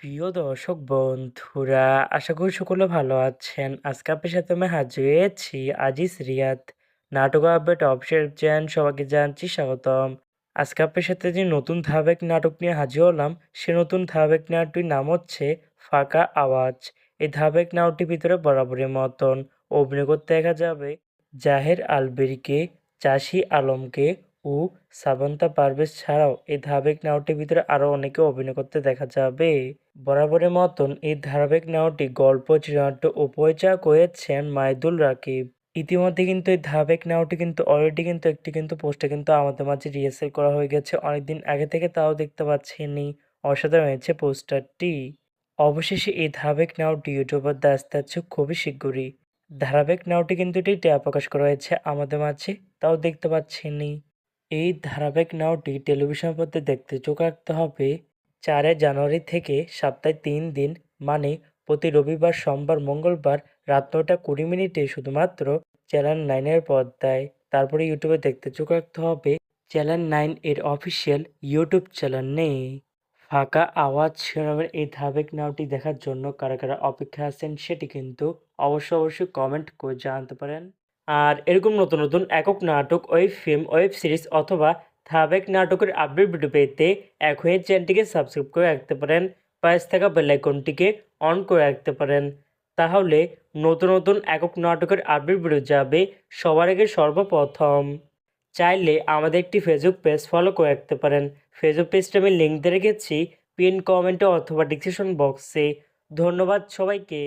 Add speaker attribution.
Speaker 1: প্রিয় দর্শক বন্ধুরা, আশা করি সকলে ভালো আছেন। আজকে আপনার সাথে আমি হাজির হয়েছি আজিজ রিয়াদ নাটক আপডেট অফিসিয়াল চ্যানেল। সবাইকে জানাচ্ছি স্বাগতম। আজকে আপনার সাথে যে নতুন ধারাবাহিক নাটক নিয়ে হাজির হলাম, সে নতুন ধারাবাহিক নাটকটির নাম হচ্ছে ফাঁকা আওয়াজ। এই ধারাবাহিক নাটকটির ভিতরে বরাবরের মতন অভিনয় করতে দেখা যাবে জাহের আলবেরিকে, চাষী আলমকে ও সামান্তা পারভেজ ছাড়াও এই ধারাবাহিক নাটকটির ভিতরে আরও অনেকে অভিনয় করতে দেখা যাবে। বরাবরের মতন এই ধারাবাহিক নাটকটি গল্প, চিত্রনাট্য ও পরিচালক হয়েছেন মাইদুল রাকিব। ইতিমধ্যে কিন্তু এই ধারাবাহিক নাটকটি কিন্তু অলরেডি কিন্তু একটি কিন্তু পোস্টে কিন্তু আমাদের মাঝে রিহার্সাল করা হয়ে গেছে অনেকদিন আগে থেকে, তাও দেখতে পাচ্ছেনই। অসাধারণ হয়েছে পোস্টারটি। অবশেষে এই ধারাবাহিক নাটকটি ইউটিউবার দ্বারা আসতে যাচ্ছে খুবই শীঘ্রই। ধারাবাহিক নাটকটি কিন্তু এটি প্রকাশ করা হয়েছে আমাদের মাঝে, তাও দেখতে পাচ্ছেনই। এই ধারাবাহিক নাটকটি টেলিভিশন পর্দায় দেখতে চোখ রাখতে হবে 4 জানুয়ারি থেকে সপ্তাহে 3 দিন, মানে প্রতি রবিবার, সোমবার, মঙ্গলবার রাত 9টা 20 মিনিটে শুধুমাত্র চ্যানেল 9 এর পর্দায়। তারপরে ইউটিউবে দেখতে চোখ রাখতে হবে চ্যানেল 9 এর অফিসিয়াল ইউটিউব চ্যানেলে। ফাঁকা আওয়াজ শিরোনামের এই ধারাবাহিক নাটকটি দেখার জন্য কারা কারা অপেক্ষা আছেন সেটি কিন্তু অবশ্যই কমেন্ট করে জানাতে পারেন। আর এরকম নতুন নতুন একক নাটক, ওয়েব ফিল্ম, ওয়েব সিরিজ অথবা ধারাবাহিক নাটকের আপডেট ভিডিও পেতে এখনই চ্যানেলটিকে সাবস্ক্রাইব করে রাখতে পারেন। পাশে থাকা বেল আইকনটিকে অন করে রাখতে পারেন। তাহলে নতুন নতুন একক নাটকের আপডেট ভিডিও যাবে সবার আগে সর্বপ্রথম। চাইলে আমাদের একটি ফেসবুক পেজ ফলো করে রাখতে পারেন। ফেসবুক পেজটা আমি লিঙ্ক দিয়ে রেখেছি পিন কমেন্টে অথবা ডিসক্রিপশন বক্সে। ধন্যবাদ সবাইকে।